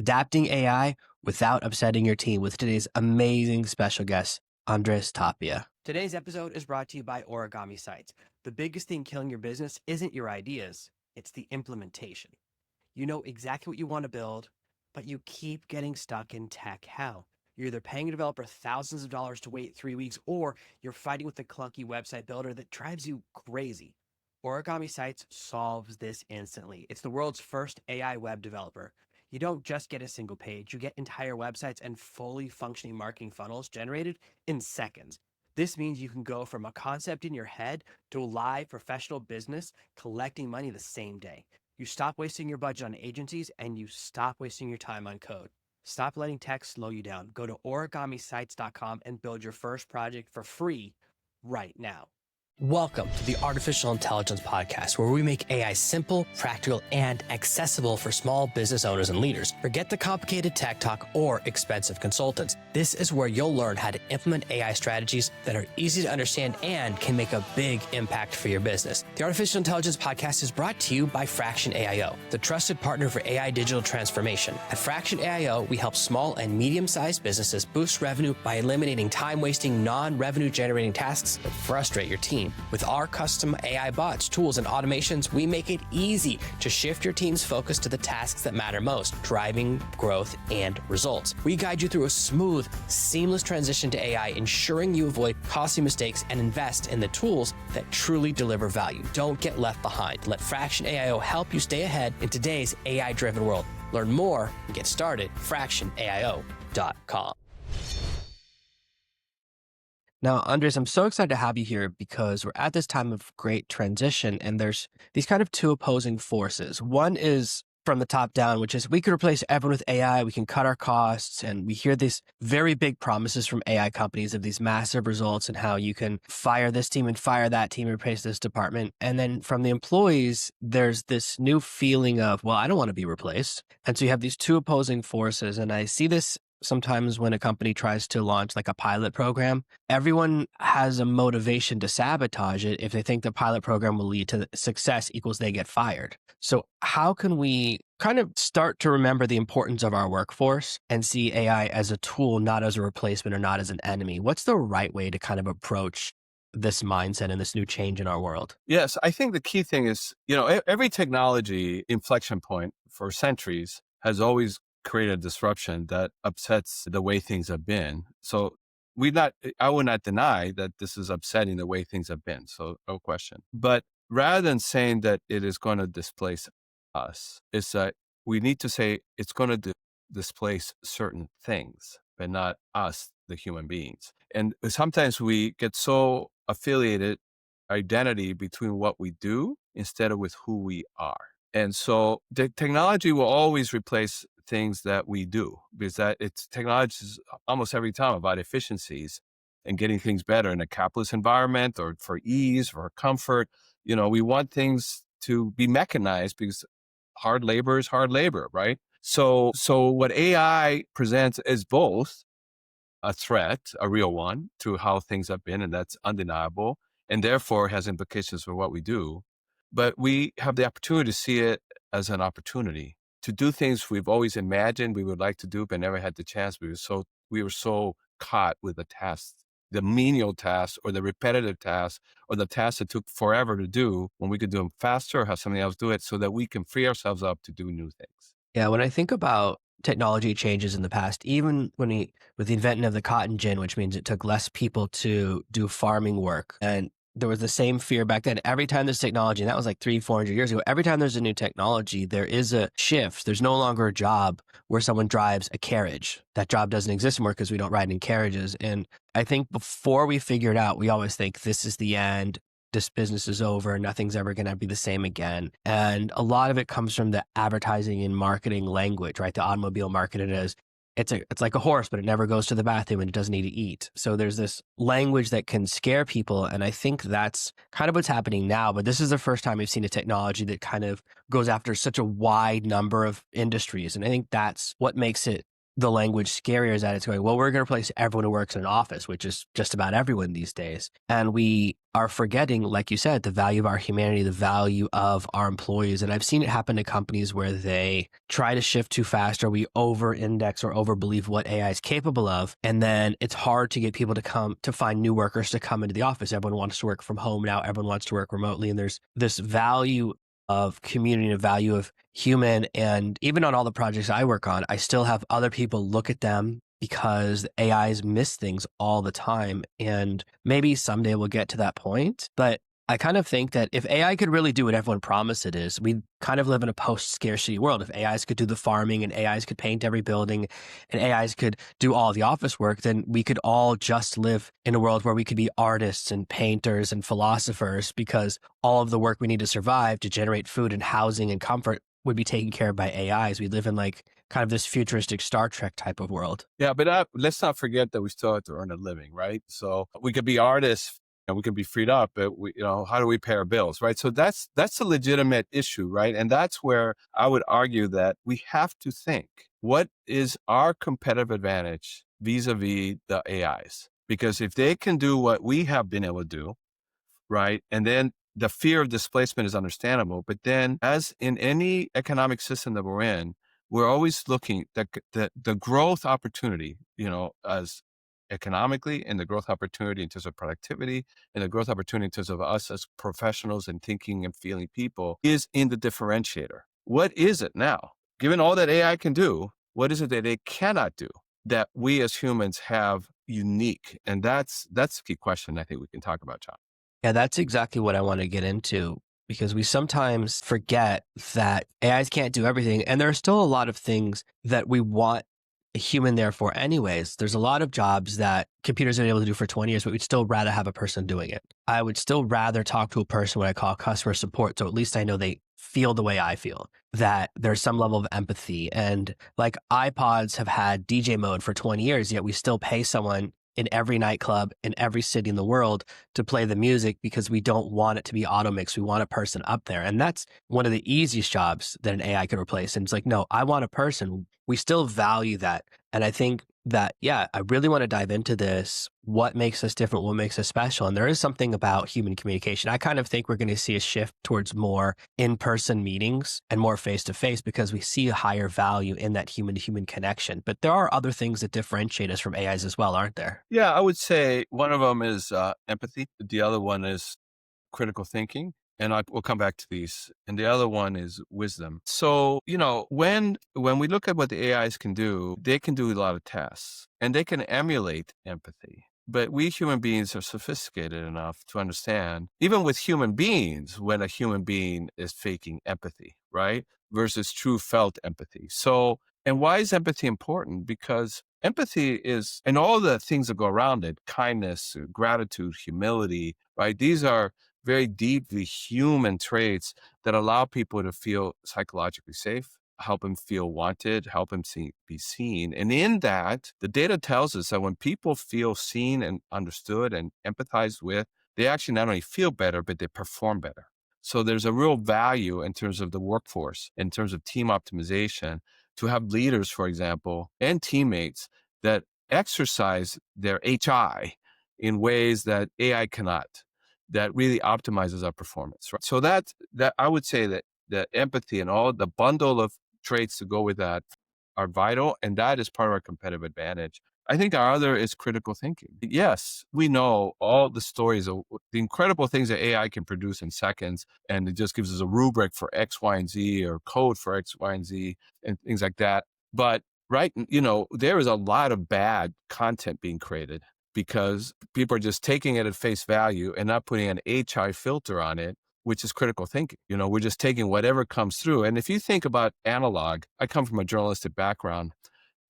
adapting AI without upsetting your team with today's amazing special guest, Andrés Tapia. Today's episode is brought to you by Origami Sites. The biggest thing killing your business isn't your ideas, it's the implementation. You know exactly what you want to build, but you keep getting stuck in tech hell. You're either paying a developer thousands of dollars to wait 3 weeks, or you're fighting with a clunky website builder that drives you crazy. Origami Sites solves this instantly. It's the world's first AI web developer. You don't just get a single page, you get entire websites and fully functioning marketing funnels generated in seconds. This means you can go from a concept in your head to a live professional business collecting money the same day. You stop wasting your budget on agencies and you stop wasting your time on code. Stop letting tech slow you down. Go to origamisites.com and build your first project for free right now. Welcome to the Artificial Intelligence Podcast, where we make AI simple, practical, and accessible for small business owners and leaders. Forget the complicated tech talk or expensive consultants. This is where you'll learn how to implement AI strategies that are easy to understand and can make a big impact for your business. The Artificial Intelligence Podcast is brought to you by Fraction AIO, the trusted partner for AI digital transformation. At Fraction AIO, we help small and medium-sized businesses boost revenue by eliminating time-wasting, non-revenue generating tasks that frustrate your team. With our custom AI bots, tools, and automations, we make it easy to shift your team's focus to the tasks that matter most, driving growth and results. We guide you through a smooth, seamless transition to AI, ensuring you avoid costly mistakes and invest in the tools that truly deliver value. Don't get left behind. Let Fraction AIO help you stay ahead in today's AI-driven world. Learn more and get started at fractionaio.com. Now, Andres, I'm so excited to have you here because we're at this time of great transition, and there's these kind of two opposing forces. One is from the top down, which is we could replace everyone with AI, we can cut our costs, and we hear these very big promises from AI companies of these massive results and how you can fire this team and fire that team and replace this department. And then from the employees, there's this new feeling of, well, I don't want to be replaced. And so you have these two opposing forces, and I see this sometimes when a company tries to launch like a pilot program. Everyone has a motivation to sabotage it if they think the pilot program will lead to success equals they get fired. So how can we kind of start to remember the importance of our workforce and see AI as a tool, not as a replacement or not as an enemy? What's the right way to kind of approach this mindset and this new change in our world? Yes, I think the key thing is, every technology inflection point for centuries has always created a disruption that upsets the way things have been. So I would not deny that this is upsetting the way things have been. So no question. But rather than saying that it is going to displace us, it's that we need to say it's going to displace certain things, but not us, the human beings. And sometimes we get so affiliated identity between what we do instead of with who we are. And so the technology will always replace things that we do, because technology is almost every time about efficiencies and getting things better in a capitalist environment or for ease or comfort. We want things to be mechanized because hard labor is hard labor, right? So what AI presents is both a threat, a real one, to how things have been, and that's undeniable, and therefore has implications for what we do. But we have the opportunity to see it as an opportunity to do things we've always imagined we would like to do, but never had the chance. We were so caught with the tasks, the menial tasks or the repetitive tasks or the tasks that took forever to do, when we could do them faster or have somebody else do it so that we can free ourselves up to do new things. Yeah, when I think about technology changes in the past, even with the invention of the cotton gin, which means it took less people to do farming work, and there was the same fear back then. Every time there's technology, and that was like 300-400 years ago, every time there's a new technology, there is a shift. There's no longer a job where someone drives a carriage. That job doesn't exist anymore because we don't ride in carriages. And I think before we figure it out, we always think this is the end. This business is over. Nothing's ever going to be the same again. And a lot of it comes from the advertising and marketing language, right? The automobile marketed as it's like a horse, but it never goes to the bathroom and it doesn't need to eat. So there's this language that can scare people. And I think that's kind of what's happening now. But this is the first time we've seen a technology that kind of goes after such a wide number of industries. And I think that's what makes it the language scarier is that it's going, well, we're going to replace everyone who works in an office, which is just about everyone these days. And we are forgetting, like you said, the value of our humanity, the value of our employees. And I've seen it happen to companies where they try to shift too fast, or we over index or over believe what AI is capable of. And then it's hard to get people to find new workers to come into the office. Everyone wants to work from home now. Everyone wants to work remotely. And there's this value of community and value of human. And even on all the projects I work on, I still have other people look at them because AIs miss things all the time. And maybe someday we'll get to that point. But I kind of think that if AI could really do what everyone promised it is, we kind of live in a post-scarcity world. If AIs could do the farming and AIs could paint every building and AIs could do all the office work, then we could all just live in a world where we could be artists and painters and philosophers, because all of the work we need to survive, to generate food and housing and comfort, would be taken care of by AIs. We live in like kind of this futuristic Star Trek type of world. Yeah, but let's not forget that we still have to earn a living, right? So we could be artists and we can be freed up, but how do we pay our bills, right? So that's a legitimate issue, right? And that's where I would argue that we have to think, what is our competitive advantage vis-a-vis the AIs? Because if they can do what we have been able to do, right? And then the fear of displacement is understandable, but then as in any economic system that we're in, we're always looking at the growth opportunity, as economically, and the growth opportunity in terms of productivity, and the growth opportunity in terms of us as professionals and thinking and feeling people is in the differentiator. What is it now? Given all that AI can do, what is it that they cannot do that we as humans have unique? And that's the key question I think we can talk about, John. Yeah, that's exactly what I want to get into, because we sometimes forget that AIs can't do everything. And there are still a lot of things that we want a human there for anyways. There's a lot of jobs that computers have been able to do for 20 years, but we'd still rather have a person doing it. I would still rather talk to a person when I call customer support. So at least I know they feel the way I feel, that there's some level of empathy. And like iPods have had DJ mode for 20 years, yet we still pay someone in every nightclub in every city in the world to play the music, because we don't want it to be auto mix. We want a person up there. And that's one of the easiest jobs that an AI could replace. And it's like, no, I want a person. We still value that. And I think that, yeah, I really want to dive into this. What makes us different? What makes us special? And there is something about human communication. I kind of think we're going to see a shift towards more in-person meetings and more face-to-face, because we see a higher value in that human-to-human connection. But there are other things that differentiate us from AIs as well, aren't there? Yeah, I would say one of them is empathy. The other one is critical thinking. And we'll come back to these. And the other one is wisdom. So, when we look at what the AIs can do, they can do a lot of tasks and they can emulate empathy. But we human beings are sophisticated enough to understand, even with human beings, when a human being is faking empathy, right? Versus true felt empathy. So, and why is empathy important? Because empathy is, and all the things that go around it, kindness, gratitude, humility, right? These are very deeply human traits that allow people to feel psychologically safe, help them feel wanted, help them be seen. And in that, the data tells us that when people feel seen and understood and empathized with, they actually not only feel better, but they perform better. So there's a real value in terms of the workforce, in terms of team optimization, to have leaders, for example, and teammates that exercise their HI in ways that AI cannot, that really optimizes our performance. Right? So that I would say that the empathy and all the bundle of traits to go with that are vital, and that is part of our competitive advantage. I think our other is critical thinking. Yes, we know all the stories of the incredible things that AI can produce in seconds, and it just gives us a rubric for X, Y, and Z, or code for X, Y, and Z, and things like that. But right, there is a lot of bad content being created because people are just taking it at face value and not putting an HI filter on it, which is critical thinking. We're just taking whatever comes through. And if you think about analog, I come from a journalistic background,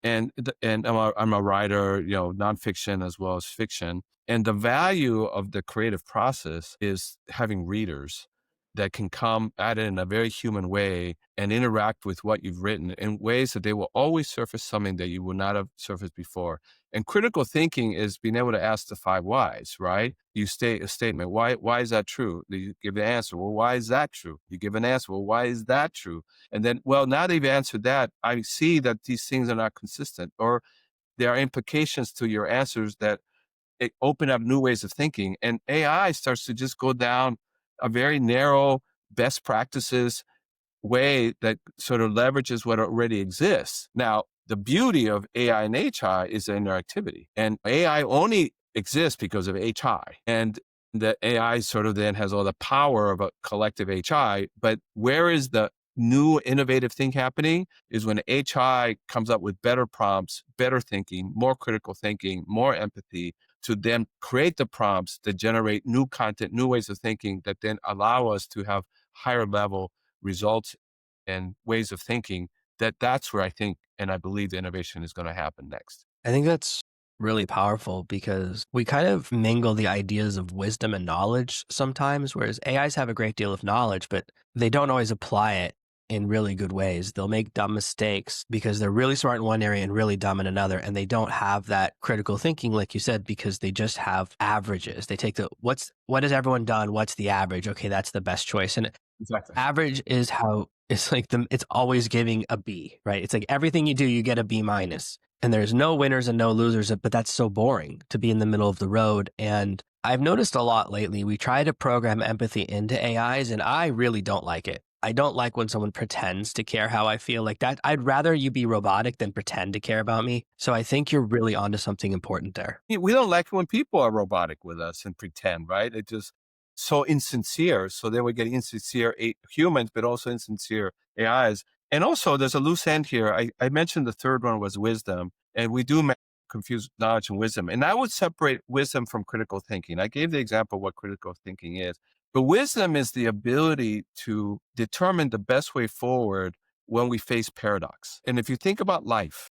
and I'm a writer, nonfiction as well as fiction. And the value of the creative process is having readers that can come at it in a very human way and interact with what you've written in ways that they will always surface something that you would not have surfaced before. And critical thinking is being able to ask the five whys, right? You state a statement. Why is that true? You give an answer. Well, why is that true? You give an answer. Well, why is that true? And then, well, now that you've answered that, I see that these things are not consistent, or there are implications to your answers that it open up new ways of thinking. And AI starts to just go down a very narrow best practices way that sort of leverages what already exists. Now, the beauty of AI and HI is the interactivity. And AI only exists because of HI. And the AI sort of then has all the power of a collective HI. But where is the new innovative thing happening is when HI comes up with better prompts, better thinking, more critical thinking, more empathy to then create the prompts that generate new content, new ways of thinking that then allow us to have higher level results and ways of thinking. That's where I think and I believe the innovation is going to happen next. I think that's really powerful because we kind of mingle the ideas of wisdom and knowledge sometimes, whereas AIs have a great deal of knowledge, but they don't always apply it in really good ways. They'll make dumb mistakes because they're really smart in one area and really dumb in another. And they don't have that critical thinking, like you said, because they just have averages. They take what has everyone done? What's the average? Okay, that's the best choice. And Exactly. average is how it's like it's always giving a B, right? It's like everything you do, you get a B minus. And there's no winners and no losers, but that's so boring to be in the middle of the road. And I've noticed a lot lately, we try to program empathy into AIs, and I really don't like it. I don't like when someone pretends to care how I feel like that. I'd rather you be robotic than pretend to care about me. So I think you're really onto something important there. We don't like it when people are robotic with us and pretend, right? It just so insincere. So then we get insincere humans, but also insincere AIs. And also, there's a loose end here. I mentioned the third one was wisdom, and we do confuse knowledge and wisdom. And I would separate wisdom from critical thinking. I gave the example of what critical thinking is, but wisdom is the ability to determine the best way forward when we face paradox. And if you think about life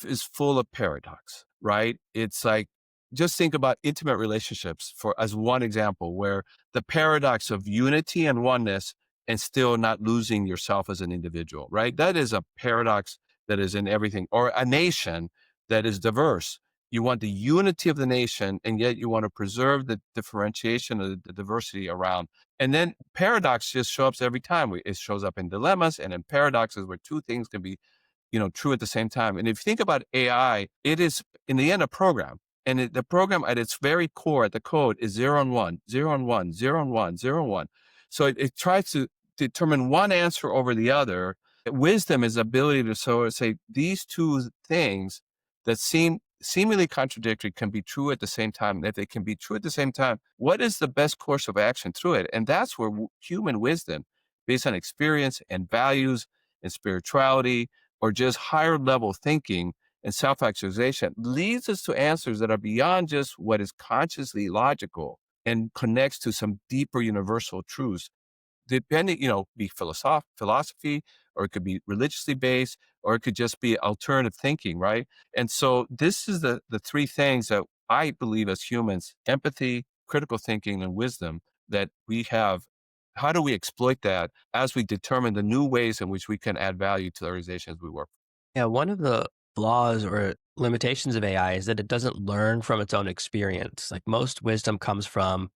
is full of paradox, right? It's like, just think about intimate relationships for as one example, where the paradox of unity and oneness and still not losing yourself as an individual, right? That is a paradox that is in everything. Or a nation that is diverse. You want the unity of the nation, and yet you want to preserve the differentiation of the diversity around. And then paradox just shows up every time. It shows up in dilemmas and in paradoxes where two things can be true at the same time. And if you think about AI, it is in the end a program. And the program at its very core, at the code, is 0 and 1, 0 and 1, 0 and 1, 0 and 1. So it tries to determine one answer over the other. Wisdom is the ability to say these two things that seem seemingly contradictory can be true at the same time. And if they can be true at the same time, what is the best course of action through it? And that's where human wisdom, based on experience and values and spirituality, or just higher level thinking and self-actualization, leads us to answers that are beyond just what is consciously logical and connects to some deeper universal truths. Depending, be philosophy, or it could be religiously based, or it could just be alternative thinking, right? And so this is the three things that I believe as humans: empathy, critical thinking, and wisdom that we have. How do we exploit that as we determine the new ways in which we can add value to the organizations we work Yeah, one of the flaws or limitations of AI is that it doesn't learn from its own experience. Like most wisdom comes from,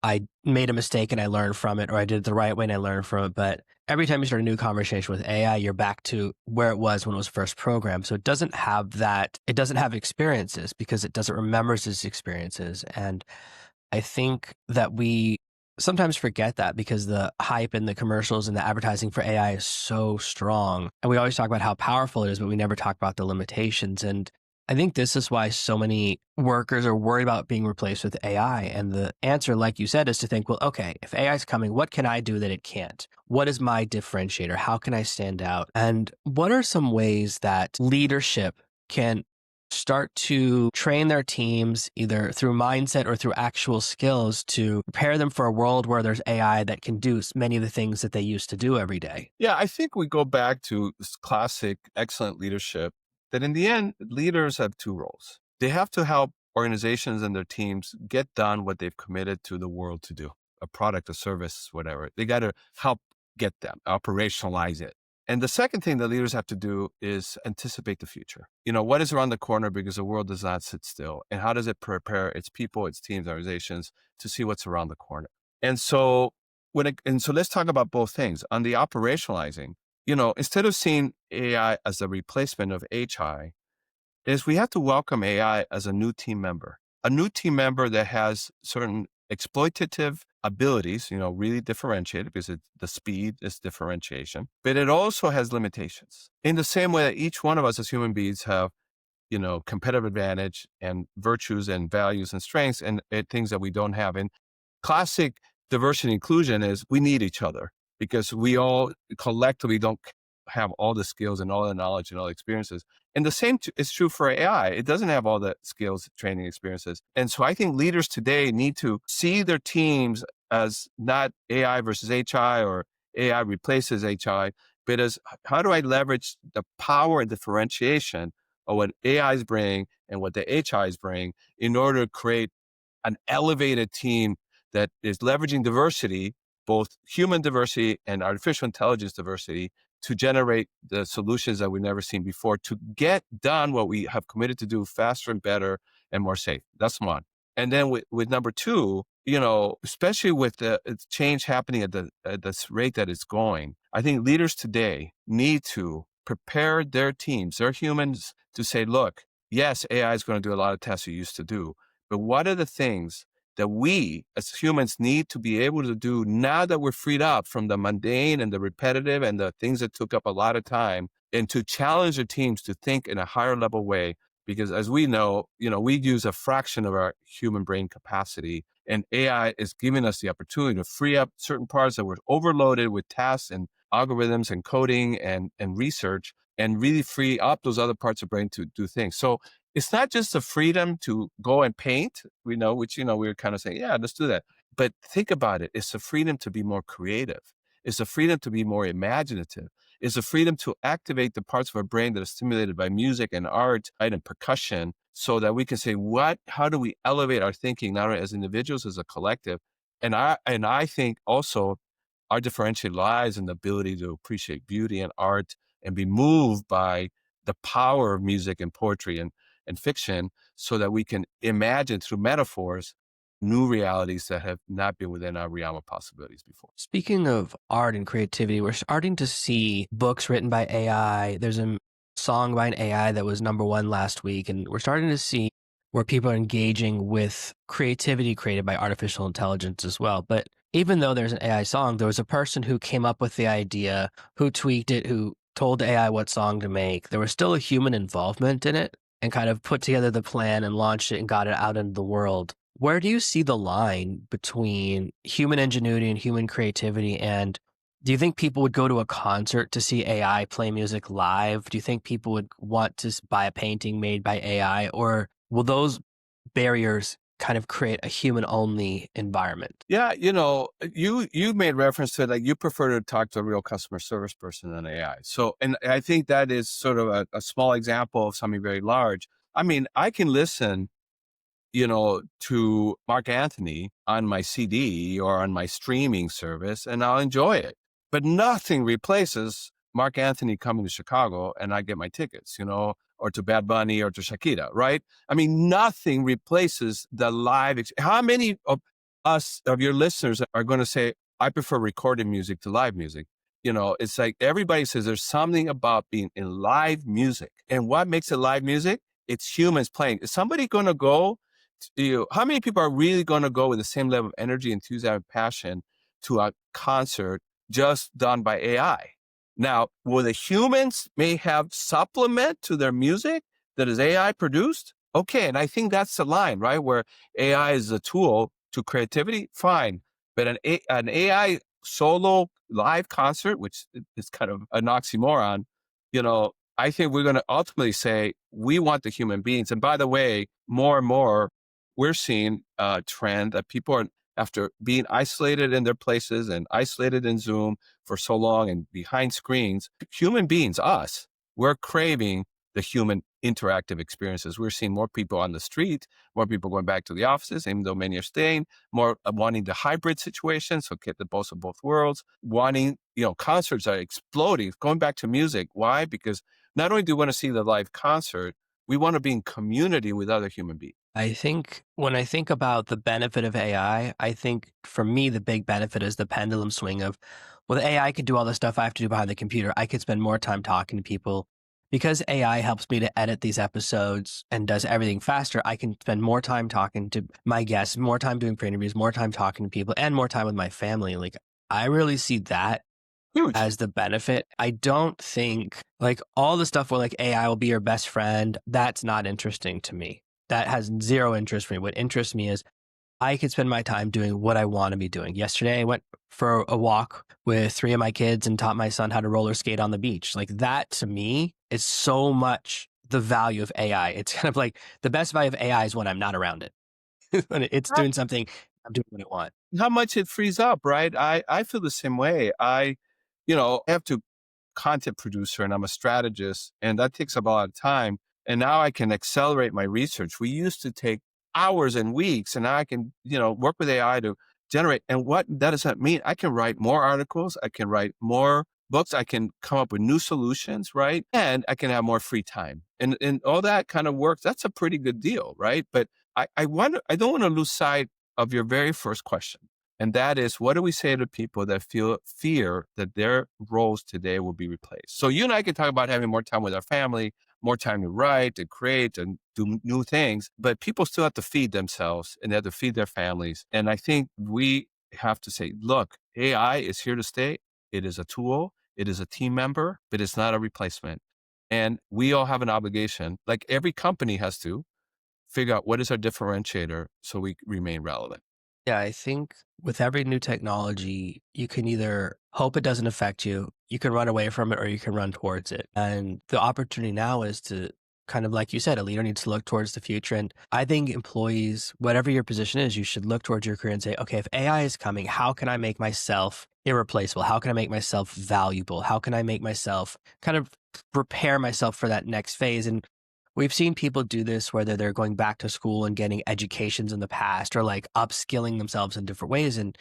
I made a mistake and I learned from it, or I did it the right way and I learned from it. But every time you start a new conversation with AI, you're back to where it was when it was first programmed. So it doesn't have that, it doesn't have experiences because it doesn't remember its experiences. And I think that we sometimes forget that because the hype and the commercials and the advertising for AI is so strong. And we always talk about how powerful it is, but we never talk about the limitations. And I think this is why so many workers are worried about being replaced with AI. And the answer, like you said, is to think, well, okay, if AI is coming, what can I do that it can't? What is my differentiator? How can I stand out? And what are some ways that leadership can start to train their teams either through mindset or through actual skills to prepare them for a world where there's AI that can do many of the things that they used to do every day? Yeah, I think we go back to this classic excellent leadership, that in the end, leaders have two roles. They have to help organizations and their teams get done what they've committed to the world to do. a product, a service, whatever. They got to help get them, operationalize it. And the second thing that leaders have to do is anticipate the future. What is around the corner, because the world does not sit still. And how does it prepare its people, its teams, organizations to see what's around the corner? And so let's talk about both things. On the operationalizing, instead of seeing AI as a replacement of HI, is we have to welcome AI as a new team member that has certain exploitative abilities, really differentiated, because the speed is differentiation, but it also has limitations. In the same way that each one of us as human beings have, competitive advantage and virtues and values and strengths and things that we don't have. And classic diversity and inclusion is we need each other, because we all collectively don't have all the skills and all the knowledge and all the experiences. And the same is true for AI. It doesn't have all the skills, training, experiences. And so I think leaders today need to see their teams as not AI versus HI or AI replaces HI, but as how do I leverage the power and differentiation of what AIs bring and what the HIs bring in order to create an elevated team that is leveraging diversity, both human diversity and artificial intelligence diversity, to generate the solutions that we've never seen before, to get done what we have committed to do faster and better and more safe. That's one. And then with number two, especially with the change happening at this rate that it's going, I think leaders today need to prepare their teams, their humans, to say, look, yes, AI is going to do a lot of tasks you used to do, but what are the things that we as humans need to be able to do now that we're freed up from the mundane and the repetitive and the things that took up a lot of time, and to challenge the teams to think in a higher level way? Because as we know, we use a fraction of our human brain capacity, and AI is giving us the opportunity to free up certain parts that were overloaded with tasks and algorithms and coding and research, and really free up those other parts of brain to do things. So it's not just the freedom to go and paint, which, we were kind of saying, yeah, let's do that. But think about it. It's the freedom to be more creative. It's the freedom to be more imaginative. It's the freedom to activate the parts of our brain that are stimulated by music and art, right, and percussion, so that we can say, how do we elevate our thinking, not only as individuals, as a collective? And I think also our differentiated lives and the ability to appreciate beauty and art and be moved by the power of music and poetry and fiction, so that we can imagine through metaphors new realities that have not been within our realm of possibilities before. Speaking of art and creativity, we're starting to see books written by AI. There's a song by an AI that was #1 last week, and we're starting to see where people are engaging with creativity created by artificial intelligence as well. But even though there's an AI song, there was a person who came up with the idea, who tweaked it, who told AI what song to make. There was still a human involvement in it, and kind of put together the plan and launched it and got it out into the world. Where do you see the line between human ingenuity and human creativity? And do you think people would go to a concert to see AI play music live? Do you think people would want to buy a painting made by AI? Or will those barriers kind of create a human-only environment? Yeah, you made reference to it, like you prefer to talk to a real customer service person than AI. So, and I think that is sort of a small example of something very large. I mean, I can listen, to Mark Anthony on my CD or on my streaming service, and I'll enjoy it. But nothing replaces Mark Anthony coming to Chicago and I get my tickets, or to Bad Bunny or to Shakira, right? I mean, nothing replaces the live. How many of your listeners are going to say, I prefer recorded music to live music? It's like everybody says there's something about being in live music. And what makes it live music? It's humans playing. Is somebody going to go to you? How many people are really going to go with the same level of energy, enthusiasm, passion to a concert just done by AI? Now, will the humans may have supplement to their music that is AI produced? Okay, and I think that's the line, right? Where AI is a tool to creativity, fine. But an AI solo live concert, which is kind of an oxymoron, I think we're going to ultimately say we want the human beings. And by the way, more and more, we're seeing a trend that people are, after being isolated in their places and isolated in Zoom for so long and behind screens, human beings, us, we're craving the human interactive experiences. We're seeing more people on the street, more people going back to the offices, even though many are staying, more wanting the hybrid situation, so get the best of both worlds, wanting, concerts are exploding, going back to music. Why? Because not only do we want to see the live concert, we want to be in community with other human beings. I think when I think about the benefit of AI, I think for me, the big benefit is the pendulum swing of, well, the AI could do all the stuff I have to do behind the computer. I could spend more time talking to people. Because AI helps me to edit these episodes and does everything faster, I can spend more time talking to my guests, more time doing pre-interviews, more time talking to people, and more time with my family. Like, I really see that Huge. as the benefit. I don't think like all the stuff where like AI will be your best friend, that's not interesting to me. That has zero interest for me. What interests me is I could spend my time doing what I want to be doing. Yesterday, I went for a walk with 3 of my kids and taught my son how to roller skate on the beach. Like that to me is so much the value of AI. It's kind of like the best value of AI is when I'm not around it. When it's doing something, I'm doing what I want. How much it frees up, right? I feel the same way. I have to content producer and I'm a strategist, and that takes up a lot of time. And now I can accelerate my research. We used to take hours and weeks, and now I can, work with AI to generate. And what that does that mean? I can write more articles, I can write more books, I can come up with new solutions, right? And I can have more free time. And all that kind of works. That's a pretty good deal, right? But I don't want to lose sight of your very first question. And that is, what do we say to people that feel fear that their roles today will be replaced? So you and I can talk about having more time with our family, more time to write and create and do new things, but people still have to feed themselves and they have to feed their families. And I think we have to say, look, AI is here to stay. It is a tool. It is a team member, but it's not a replacement. And we all have an obligation, like every company has to figure out what is our differentiator so we remain relevant. Yeah, I think with every new technology, you can either hope it doesn't affect you, you can run away from it, or you can run towards it. And the opportunity now is to kind of like you said, a leader needs to look towards the future. And I think employees, whatever your position is, you should look towards your career and say, okay, if AI is coming, how can I make myself irreplaceable? How can I make myself valuable? How can I make myself kind of prepare myself for that next phase? And we've seen people do this, whether they're going back to school and getting educations in the past or like upskilling themselves in different ways. And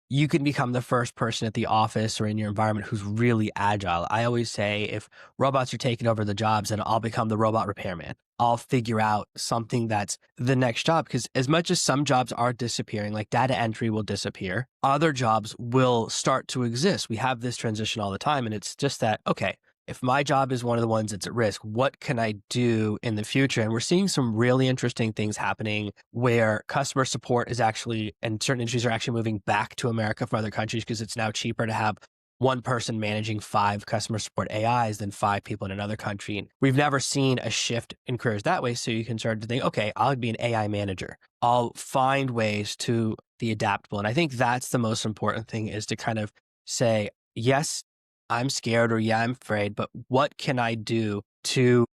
you can become the first person at the office or in your environment who's really agile. I always say if robots are taking over the jobs, then I'll become the robot repairman. I'll figure out something that's the next job. Because as much as some jobs are disappearing, like data entry will disappear, other jobs will start to exist. We have this transition all the time. And it's just that, okay, if my job is one of the ones that's at risk, what can I do in the future? And we're seeing some really interesting things happening where customer support is actually, and certain industries are actually moving back to America from other countries because it's now cheaper to have one person managing 5 customer support AIs than 5 people in another country. And we've never seen a shift in careers that way. So you can start to think, okay, I'll be an AI manager. I'll find ways to be adaptable. And I think that's the most important thing, is to kind of say, yes, I'm scared, or yeah, I'm afraid, but what can I do to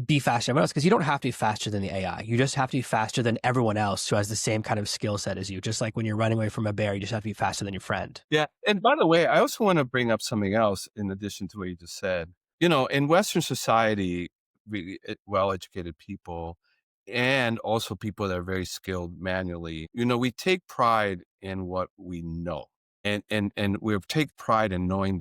be faster than everyone else? Because you don't have to be faster than the AI. You just have to be faster than everyone else who has the same kind of skill set as you. Just like when you're running away from a bear, you just have to be faster than your friend. Yeah. And by the way, I also want to bring up something else in addition to what you just said. In Western society, really well educated people and also people that are very skilled manually, we take pride in what we know. And we take pride in knowing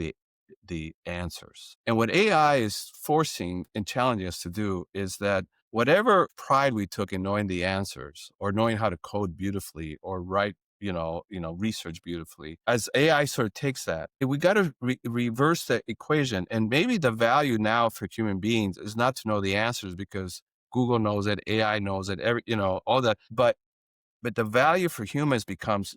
the answers. And what AI is forcing and challenging us to do is that whatever pride we took in knowing the answers or knowing how to code beautifully or write, research beautifully, as AI sort of takes that, we got to reverse the equation. And maybe the value now for human beings is not to know the answers because Google knows it, AI knows it, all that. But the value for humans becomes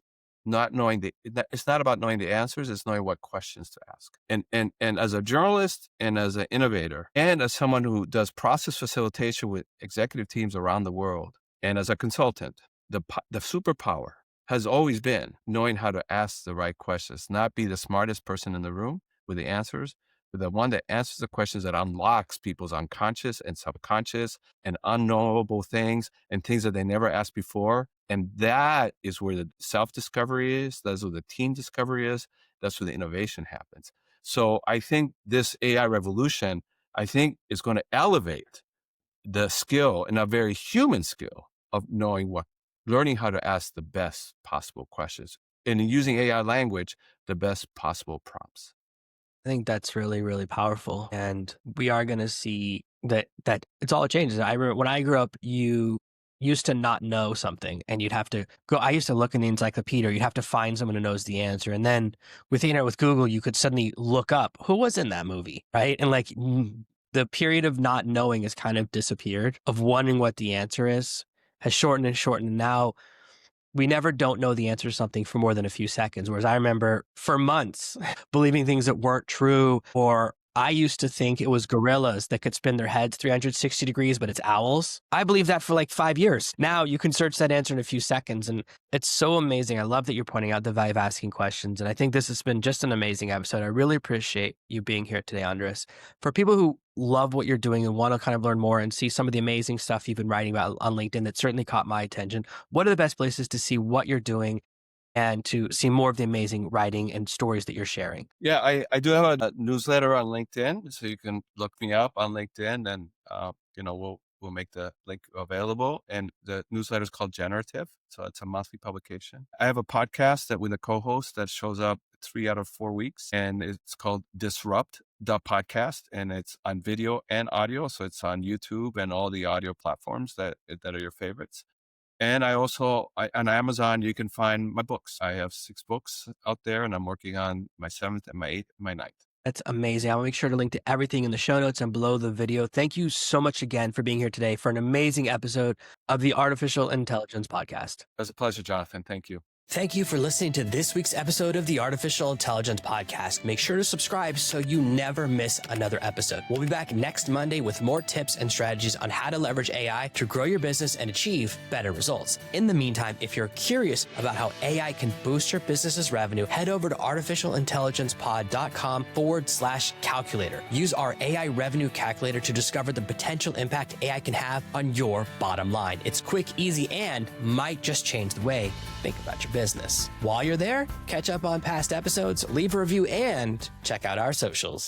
not knowing it's not about knowing the answers, it's knowing what questions to ask. And as a journalist and as an innovator and as someone who does process facilitation with executive teams around the world and as a consultant, the superpower has always been knowing how to ask the right questions, not be the smartest person in the room with the answers, but the one that answers the questions that unlocks people's unconscious and subconscious and unknowable things and things that they never asked before. And that is where the self-discovery is. That's where the team discovery is. That's where the innovation happens. So I think this AI revolution, I think is going to elevate the skill, and a very human skill, of learning how to ask the best possible questions, and in using AI language, the best possible prompts. I think that's really, really powerful. And we are going to see that it's all changes. I remember when I grew up, you used to not know something and you'd have to go. I used to look in the encyclopedia, you'd have to find someone who knows the answer. And then with the internet, with Google, you could suddenly look up who was in that movie, right? And like the period of not knowing has kind of disappeared, of wondering what the answer is has shortened and shortened. And now we never don't know the answer to something for more than a few seconds. Whereas I remember for months believing things that weren't true, or I used to think it was gorillas that could spin their heads 360 degrees, but it's owls. I believed that for like 5 years. Now you can search that answer in a few seconds. And it's so amazing. I love that you're pointing out the value of asking questions. And I think this has been just an amazing episode. I really appreciate you being here today, Andres. For people who love what you're doing and want to kind of learn more and see some of the amazing stuff you've been writing about on LinkedIn that certainly caught my attention, what are the best places to see what you're doing and to see more of the amazing writing and stories that you're sharing? Yeah, I do have a newsletter on LinkedIn, so you can look me up on LinkedIn, and we'll make the link available. And the newsletter is called Generative, so it's a monthly publication. I have a podcast that with a co-host that shows up 3 out of 4 weeks, and it's called Disrupt the Podcast, and it's on video and audio, so it's on YouTube and all the audio platforms that are your favorites. And I also, on Amazon, you can find my books. I have 6 books out there, and I'm working on my 7th and my 8th and my 9th. That's amazing. I'll make sure to link to everything in the show notes and below the video. Thank you so much again for being here today for an amazing episode of the Artificial Intelligence Podcast. It was a pleasure, Jonathan. Thank you. Thank you for listening to this week's episode of the Artificial Intelligence Podcast. Make sure to subscribe so you never miss another episode. We'll be back next Monday with more tips and strategies on how to leverage AI to grow your business and achieve better results. In the meantime, if you're curious about how AI can boost your business's revenue, head over to artificialintelligencepod.com/calculator. Use our AI revenue calculator to discover the potential impact AI can have on your bottom line. It's quick, easy, and might just change the way you think about your business. While you're there, catch up on past episodes, leave a review, and check out our socials.